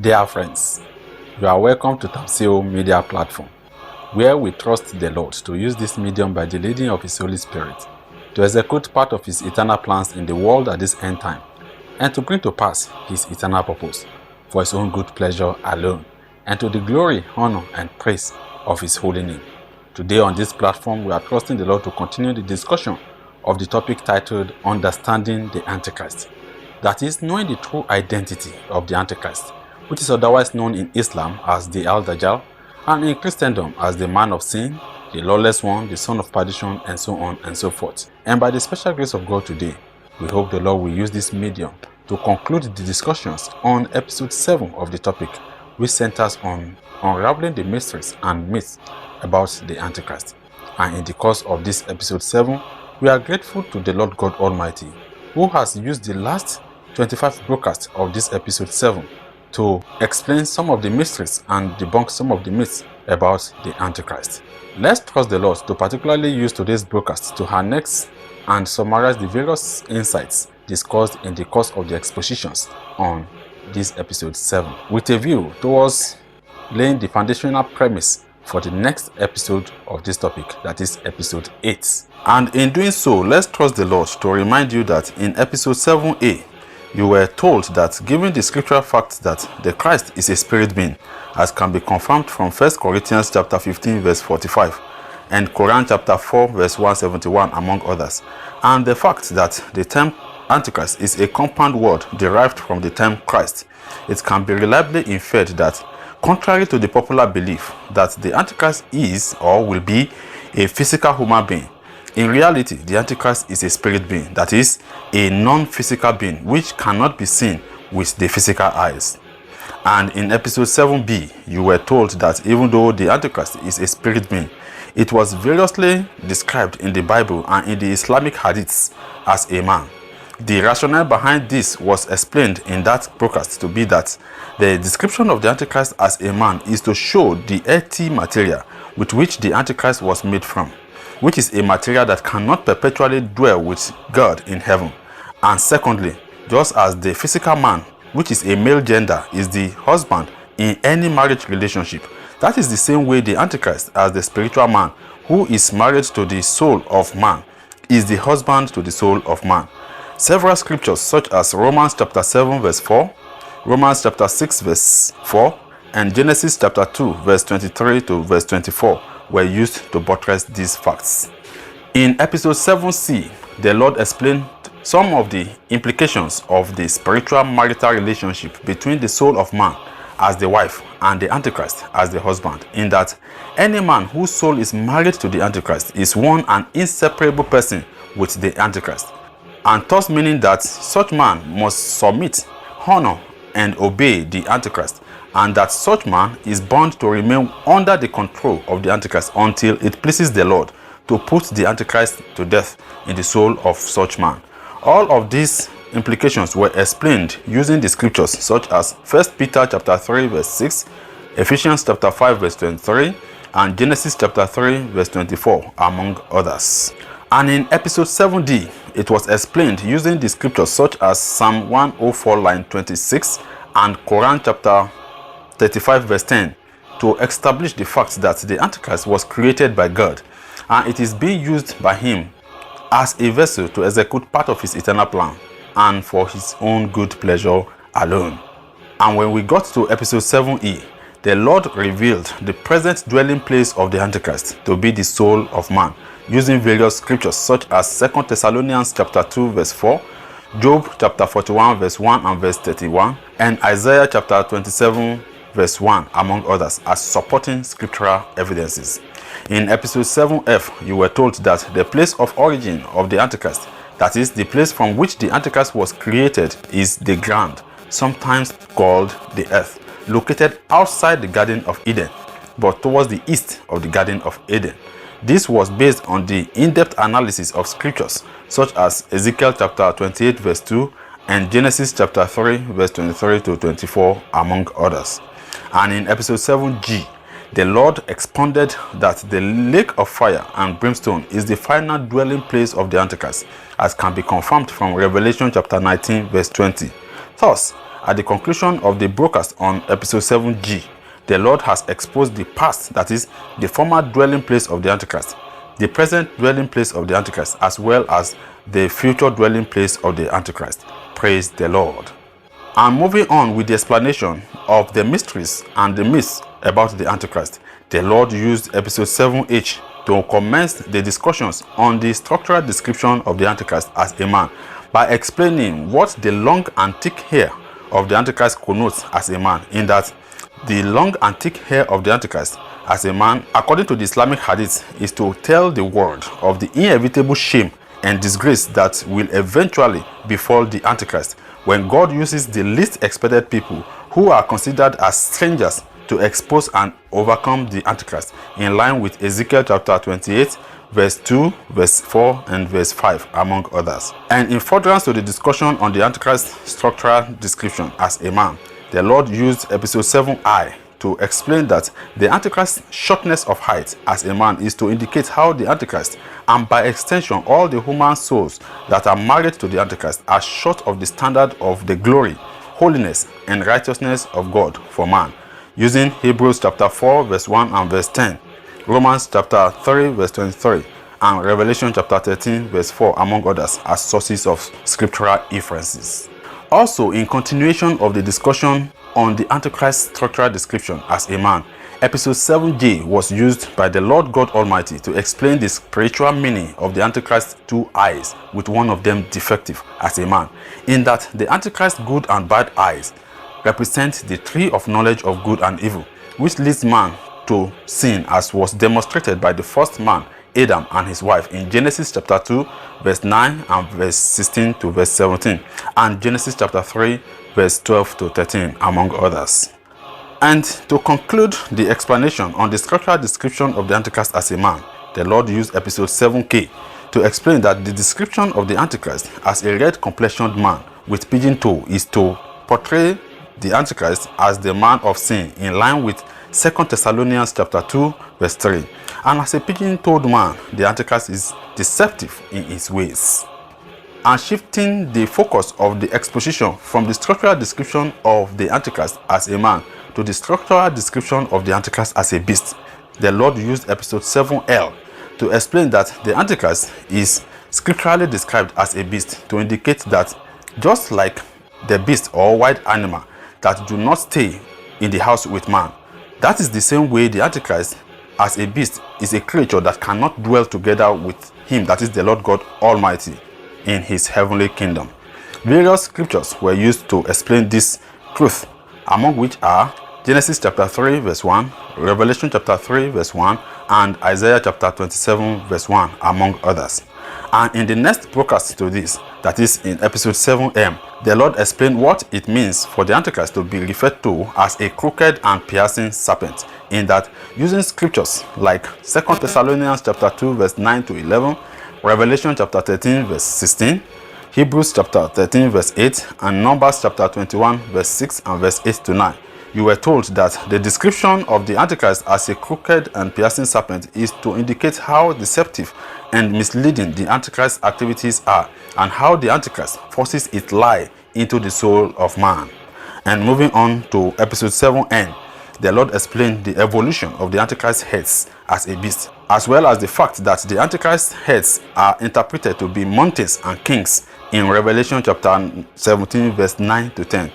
Dear friends, you are welcome to Tamseo Media Platform, where we trust the Lord to use this medium by the leading of His Holy Spirit to execute part of His eternal plans in the world at this end time, and to bring to pass His eternal purpose for His own good pleasure alone, and to the glory, honor, and praise of His holy name. Today on this platform, we are trusting the Lord to continue the discussion of the topic titled Understanding the Antichrist. That is, knowing the true identity of the Antichrist, which is otherwise known in Islam as the Al-Dajjal, and in Christendom as the man of sin, the lawless one, the son of perdition, and so on and so forth. And by the special grace of God today, we hope the Lord will use this medium to conclude the discussions on episode 7 of the topic, which centers on unraveling the mysteries and myths about the Antichrist. And in the course of this episode 7, we are grateful to the Lord God Almighty, who has used the last 25 broadcasts of this episode 7 to explain some of the mysteries and debunk some of the myths about the Antichrist. Let's trust the Lord to particularly use today's broadcast to harness and summarize the various insights discussed in the course of the expositions on this episode 7, with a view towards laying the foundational premise for the next episode of this topic, that is episode 8. And in doing so, let's trust the Lord to remind you that in episode 7a, you were told that given the scriptural fact that the Christ is a spirit being, as can be confirmed from 1 Corinthians chapter 15 verse 45 and Quran chapter 4 verse 171 among others, and the fact that the term Antichrist is a compound word derived from the term Christ, it can be reliably inferred that, contrary to the popular belief that the Antichrist is or will be a physical human being, in reality, the Antichrist is a spirit being, that is, a non-physical being which cannot be seen with the physical eyes. And in episode 7b, you were told that even though the Antichrist is a spirit being, it was variously described in the Bible and in the Islamic hadiths as a man. The rationale behind this was explained in that broadcast to be that the description of the Antichrist as a man is to show the earthy material with which the Antichrist was made from, which is a material that cannot perpetually dwell with God in heaven. And secondly, just as the physical man, which is a male gender, is the husband in any marriage relationship, that is the same way the Antichrist, as the spiritual man who is married to the soul of man, is the husband to the soul of man. Several scriptures such as Romans chapter 7 verse 4, Romans chapter 6 verse 4, and Genesis chapter 2 verse 23 to verse 24 were used to buttress these facts. In episode 7c, the Lord explained some of the implications of the spiritual marital relationship between the soul of man as the wife and the Antichrist as the husband, in that any man whose soul is married to the Antichrist is one and inseparable person with the Antichrist, and thus meaning that such man must submit, honor, and obey the Antichrist, and that such man is bound to remain under the control of the Antichrist until it pleases the Lord to put the Antichrist to death in the soul of such man. All of these implications were explained using the scriptures such as 1 Peter chapter 3 verse 6, Ephesians chapter 5 verse 23, and Genesis chapter 3 verse 24 among others. And in episode 7d, it was explained using the scriptures such as Psalm 104 line 26 and Quran chapter 35 verse 10 to establish the fact that the Antichrist was created by God and it is being used by him as a vessel to execute part of his eternal plan and for his own good pleasure alone. And when we got to episode 7e, the Lord revealed the present dwelling place of the Antichrist to be the soul of man, using various scriptures such as 2 Thessalonians chapter 2 verse 4, Job chapter 41 verse 1 and verse 31, and Isaiah chapter 27 verse 1 among others as supporting scriptural evidences. In episode 7f, you were told that the place of origin of the Antichrist, that is, the place from which the Antichrist was created, is the ground, sometimes called the earth, located outside the Garden of Eden, but towards the east of the Garden of Eden. This was based on the in-depth analysis of scriptures such as Ezekiel chapter 28 verse 2 and Genesis chapter 3 verse 23 to 24 among others. And in episode 7g, the Lord expounded that the lake of fire and brimstone is the final dwelling place of the Antichrist, as can be confirmed from Revelation chapter 19 verse 20. Thus, At the conclusion of the broadcast on episode 7G, the Lord has exposed the past, that is, the former dwelling place of the Antichrist, the present dwelling place of the Antichrist, as well as the future dwelling place of the Antichrist. Praise the Lord. And moving on with the explanation of the mysteries and the myths about the Antichrist, the Lord used episode 7H to commence the discussions on the structural description of the Antichrist as a man by explaining what the long and thick hair of the Antichrist connotes as a man, in that the long and thick hair of the Antichrist as a man, according to the Islamic hadith, is to tell the world of the inevitable shame and disgrace that will eventually befall the Antichrist when God uses the least expected people who are considered as strangers to expose and overcome the Antichrist, in line with Ezekiel chapter 28, verse 2, verse 4, and verse 5, among others. And in furtherance to the discussion on the Antichrist structural description as a man, the Lord used episode 7I to explain that the Antichrist's shortness of height as a man is to indicate how the Antichrist, and by extension all the human souls that are married to the Antichrist, are short of the standard of the glory, holiness, and righteousness of God for man, using Hebrews chapter 4 verse 1 and verse 10, Romans chapter 3 verse 23, and Revelation chapter 13 verse 4, among others, as sources of scriptural inferences. Also, in continuation of the discussion on the Antichrist structural description as a man, episode 7J was used by the Lord God Almighty to explain the spiritual meaning of the Antichrist's two eyes, with one of them defective as a man, in that the Antichrist's good and bad eyes represent the tree of knowledge of good and evil, which leads man to sin, as was demonstrated by the first man, Adam, and his wife in Genesis chapter 2 verse 9 and verse 16 to verse 17, and Genesis chapter 3 verse 12 to 13, among others. And to conclude the explanation on the structural description of the Antichrist as a man, the Lord used episode 7K to explain that the description of the Antichrist as a red-complexioned man with pigeon toe is to portray the Antichrist as the man of sin, in line with 2 Thessalonians chapter 2 verse 3. And as a pigeon-toed man, the Antichrist is deceptive in his ways. And shifting the focus of the exposition from the structural description of the Antichrist as a man to the structural description of the Antichrist as a beast, the Lord used episode 7L to explain that the Antichrist is scripturally described as a beast, to indicate that just like the beast or wild animal that do not stay in the house with man, that is the same way the Antichrist as a beast is a creature that cannot dwell together with him, that is the Lord God Almighty, in his heavenly kingdom. Various scriptures were used to explain this truth, among which are Genesis chapter 3 verse 1, Revelation chapter 3 verse 1, and Isaiah chapter 27 verse 1, among others. And in the next broadcast to this, that is in episode 7M, the Lord explained what it means for the Antichrist to be referred to as a crooked and piercing serpent, in that using scriptures like 2 Thessalonians chapter 2 verse 9 to 11, Revelation chapter 13 verse 16, Hebrews chapter 13 verse 8, and Numbers chapter 21 verse 6 and verse 8 to 9, you were told that the description of the Antichrist as a crooked and piercing serpent is to indicate how deceptive and misleading the Antichrist's activities are, and how the Antichrist forces its lie into the soul of man. And moving on to episode 7N, the Lord explained the evolution of the Antichrist's heads as a beast, as well as the fact that the Antichrist's heads are interpreted to be mountains and kings in Revelation chapter 17 verse 9 to 10.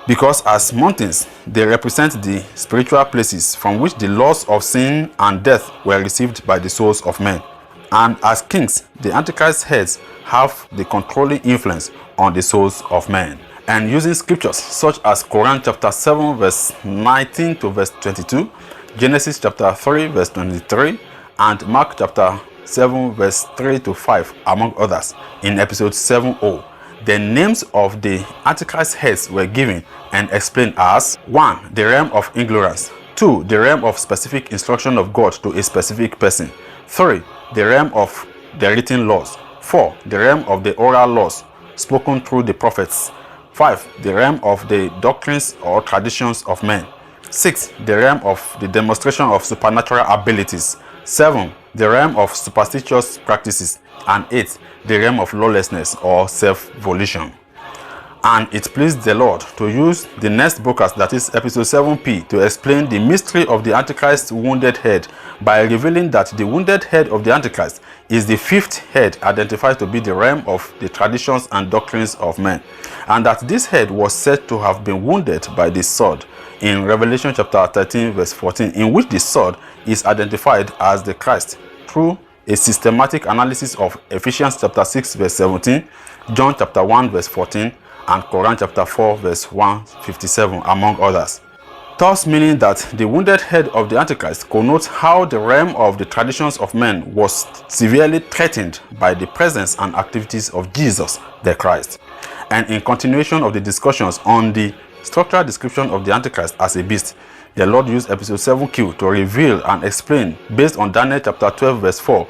Because as mountains, they represent the spiritual places from which the laws of sin and death were received by the souls of men. And as kings, the Antichrist's heads have the controlling influence on the souls of men. And using scriptures such as Quran chapter 7 verse 19 to verse 22, Genesis chapter 3 verse 23, and Mark chapter 7 verse 3 to 5, among others, in episode 7O, the names of the Antichrist heads were given and explained as 1. The realm of ignorance, 2. The realm of specific instruction of God to a specific person, 3. The realm of the written laws, 4. The realm of the oral laws spoken through the prophets, 5. The realm of the doctrines or traditions of men, 6. The realm of the demonstration of supernatural abilities, 7. The realm of superstitious practices, and 8. The realm of lawlessness or self-volition. And it pleased the Lord to use the next broadcast, that is episode 7p, to explain the mystery of the Antichrist's wounded head by revealing that the wounded head of the Antichrist is the fifth head identified to be the realm of the traditions and doctrines of men, and that this head was said to have been wounded by the sword in Revelation chapter 13 verse 14, in which the sword is identified as the Christ through a systematic analysis of Ephesians chapter 6 verse 17, John chapter 1 verse 14, and Quran chapter 4 verse 157, among others. Thus meaning that the wounded head of the Antichrist connotes how the realm of the traditions of men was severely threatened by the presence and activities of Jesus the Christ. And in continuation of the discussions on the structural description of the Antichrist as a beast, the Lord used episode 7q to reveal and explain, based on Daniel chapter 12 verse 4,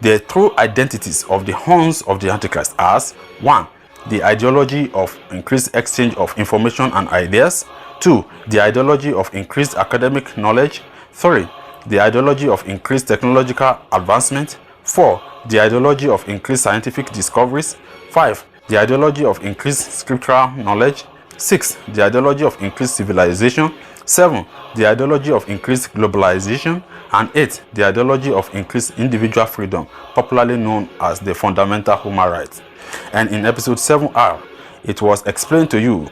the true identities of the horns of the Antichrist as 1. The ideology of increased exchange of information and ideas. 2. The ideology of increased academic knowledge. 3. The ideology of increased technological advancement. 4. The ideology of increased scientific discoveries. 5. The ideology of increased scriptural knowledge. 6. The ideology of increased civilization. 7. The ideology of increased globalization. And 8. The ideology of increased individual freedom, popularly known as the fundamental human rights. And in episode 7r, it was explained to you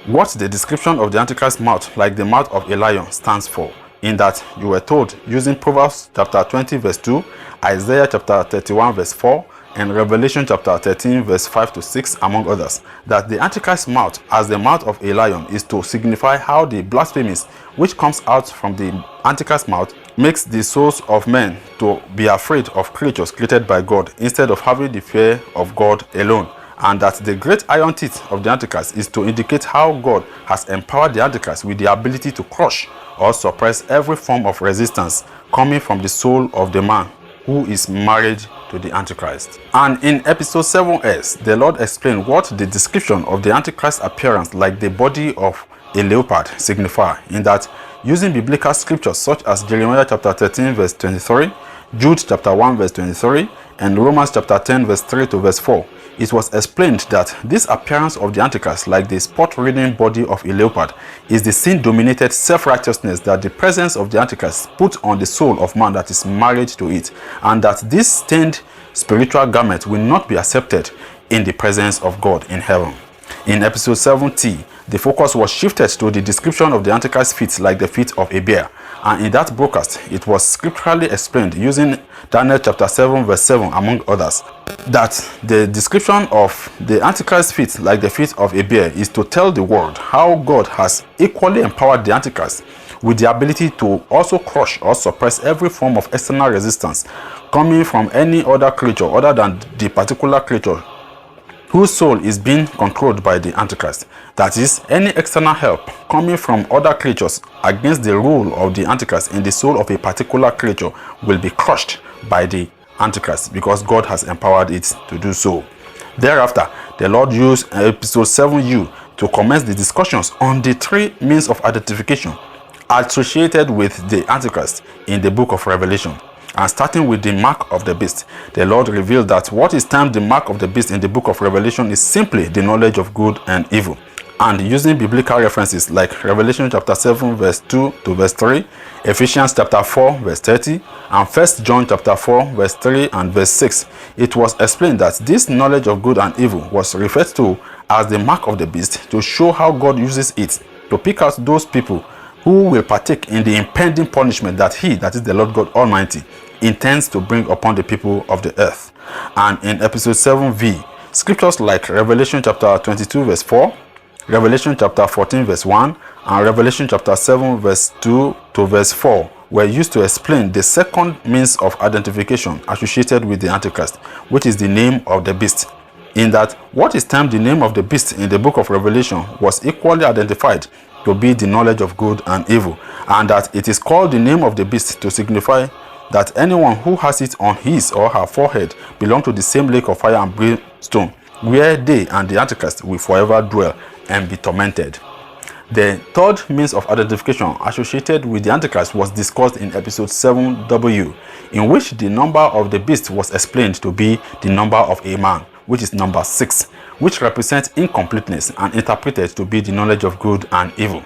what the description of the Antichrist's mouth, like the mouth of a lion, stands for, in that you were told, using Proverbs chapter 20 verse 2, Isaiah chapter 31 verse 4, and Revelation chapter 13 verse 5 to 6, among others, that the Antichrist's mouth as the mouth of a lion is to signify how the blasphemies which comes out from the Antichrist's mouth makes the souls of men to be afraid of creatures created by God instead of having the fear of God alone, and that the great iron teeth of the Antichrist is to indicate how God has empowered the Antichrist with the ability to crush or suppress every form of resistance coming from the soul of the man who is married to the Antichrist. And in episode 7s, the Lord explained what the description of the Antichrist's appearance like the body of a leopard signify, in that using biblical scriptures such as Jeremiah chapter 13 verse 23, Jude chapter 1 verse 23, and Romans chapter 10 verse 3 to verse 4, it was explained that this appearance of the Antichrist like the spot-ridden body of a leopard is the sin-dominated self-righteousness that the presence of the Antichrist put on the soul of man that is married to it, and that this stained spiritual garment will not be accepted in the presence of God in heaven. In episode 7t, the focus was shifted to the description of the Antichrist's feet like the feet of a bear, and in that broadcast it was scripturally explained using Daniel chapter 7 verse 7, among others, that the description of the Antichrist's feet like the feet of a bear is to tell the world how God has equally empowered the Antichrist with the ability to also crush or suppress every form of external resistance coming from any other creature other than the particular creature whose soul is being controlled by the Antichrist. That is, any external help coming from other creatures against the rule of the Antichrist in the soul of a particular creature will be crushed by the Antichrist, because God has empowered it to do so. Thereafter, the Lord used episode 7u to commence the discussions on the three means of identification associated with the Antichrist in the book of Revelation. And starting with the mark of the beast, the Lord revealed that what is termed the mark of the beast in the book of Revelation is simply the knowledge of good and evil. And using biblical references like Revelation chapter 7 verse 2 to verse 3, Ephesians chapter 4 verse 30, and 1 John chapter 4 verse 3 and verse 6, it was explained that this knowledge of good and evil was referred to as the mark of the beast to show how God uses it to pick out those people who will partake in the impending punishment that He, that is the Lord God Almighty, intends to bring upon the people of the earth. And in episode 7v, scriptures like Revelation chapter 22 verse 4, Revelation chapter 14 verse 1, and Revelation chapter 7 verse 2 to verse 4 were used to explain the second means of identification associated with the Antichrist, which is the name of the beast. In that, what is termed the name of the beast in the book of Revelation was equally identified to be the knowledge of good and evil, and that it is called the name of the beast to signify that anyone who has it on his or her forehead belong to the same lake of fire and brimstone, where they and the Antichrist will forever dwell and be tormented. The third means of identification associated with the Antichrist was discussed in episode 7w, in which the number of the beast was explained to be the number of a man, which is number 6, which represents incompleteness and interpreted to be the knowledge of good and evil.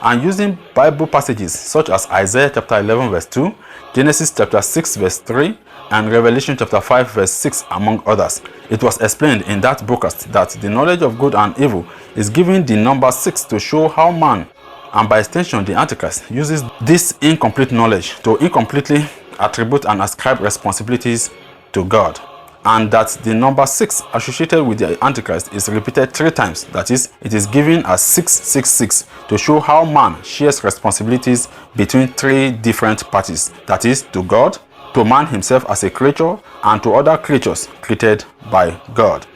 And using Bible passages such as Isaiah chapter 11 verse 2, Genesis chapter 6 verse 3, and Revelation chapter 5 verse 6, among others, it was explained in that broadcast that the knowledge of good and evil is given the number 6 to show how man, and by extension the Antichrist, uses this incomplete knowledge to incompletely attribute and ascribe responsibilities to God. And that the number 6 associated with the Antichrist is repeated 3 times. That is, it is given as 666 to show how man shares responsibilities between 3 different parties. That is, to God, to man himself as a creature, and to other creatures created by God.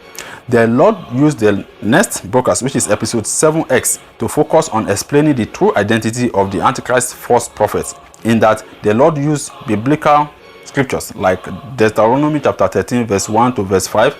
The Lord used the next broadcast, which is episode 7X, to focus on explaining the true identity of the Antichrist false prophets, in that the Lord used biblical scriptures like Deuteronomy chapter 13 verse 1 to verse 5,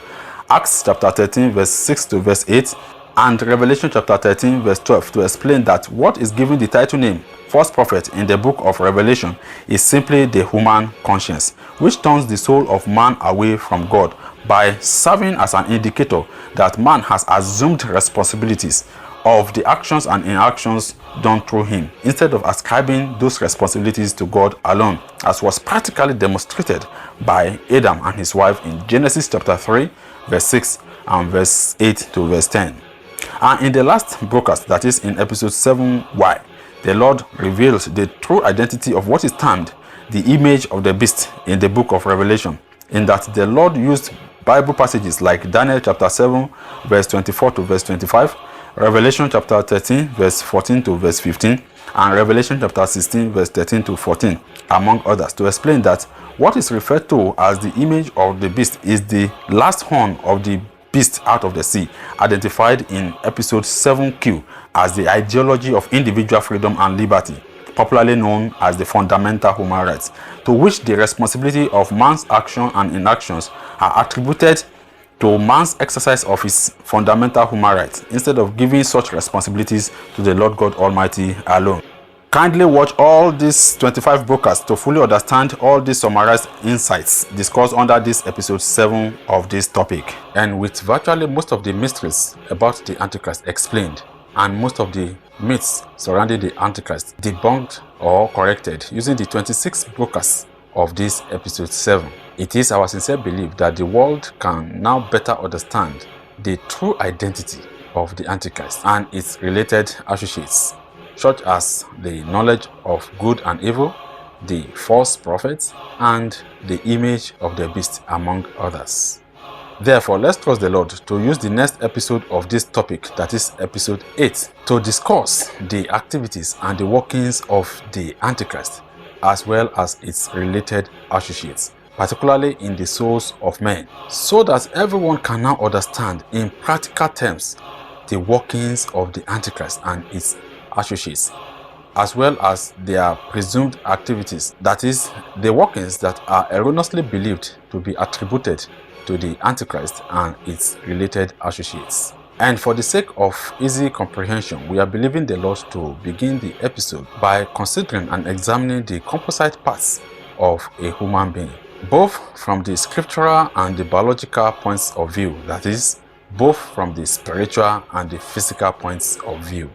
Acts chapter 13 verse 6 to verse 8, and Revelation chapter 13 verse 12 to explain that what is given the title name false prophet in the book of Revelation is simply the human conscience, which turns the soul of man away from God by serving as an indicator that man has assumed responsibilities of the actions and inactions done through him, instead of ascribing those responsibilities to God alone, as was practically demonstrated by Adam and his wife in Genesis chapter 3 verse 6 and verse 8 to verse 10. And in the last broadcast, that is in episode 7Y, the Lord revealed the true identity of what is termed the image of the beast in the book of Revelation, in that the Lord used Bible passages like Daniel chapter 7 verse 24 to verse 25, Revelation chapter 13 verse 14 to verse 15, and Revelation chapter 16 verse 13 to 14, among others, to explain that what is referred to as the image of the beast is the last horn of the beast out of the sea, identified in episode 7Q as the ideology of individual freedom and liberty, popularly known as the fundamental human rights, to which the responsibility of man's action and inactions are attributed to man's exercise of his fundamental human rights, instead of giving such responsibilities to the Lord God Almighty alone. Kindly watch all these 25 broadcasts to fully understand all these summarized insights discussed under this episode 7 of this topic. And with virtually most of the mysteries about the Antichrist explained, and most of the myths surrounding the Antichrist debunked or corrected using the 26 broadcasts of this episode 7, it is our sincere belief that the world can now better understand the true identity of the Antichrist and its related associates, such as the knowledge of good and evil, the false prophets, and the image of the beast, among others. Therefore, let's trust the Lord to use the next episode of this topic, that is episode 8, to discuss the activities and the workings of the Antichrist, as well as its related associates, particularly in the souls of men, so that everyone can now understand in practical terms the workings of the Antichrist and its associates, as well as their presumed activities, that is, the workings that are erroneously believed to be attributed to the Antichrist and its related associates. And for the sake of easy comprehension, we are believing the Lord to begin the episode by considering and examining the composite parts of a human being, both from the scriptural and the biological points of view, that is, both from the spiritual and the physical points of view.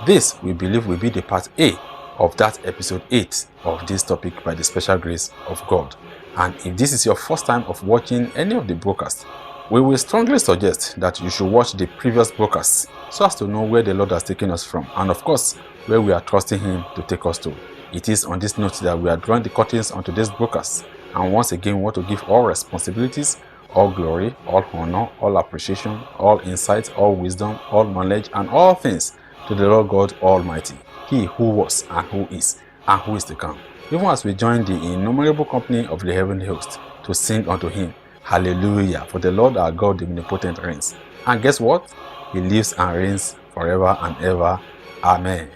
This, we believe, will be the part A of that episode 8 of this topic by the special grace of God. And if this is your first time of watching any of the broadcasts, we will strongly suggest that you should watch the previous broadcasts so as to know where the Lord has taken us from, and of course, where we are trusting Him to take us to. It is on this note that we are drawing the curtains on today's broadcast, and once again we want to give all responsibilities, all glory, all honor, all appreciation, all insight, all wisdom, all knowledge, and all things to the Lord God Almighty, He who was and who is to come, even as we join the innumerable company of the heavenly host to sing unto Him, Hallelujah, for the Lord our God the omnipotent reigns. And guess what? He lives and reigns forever and ever. Amen.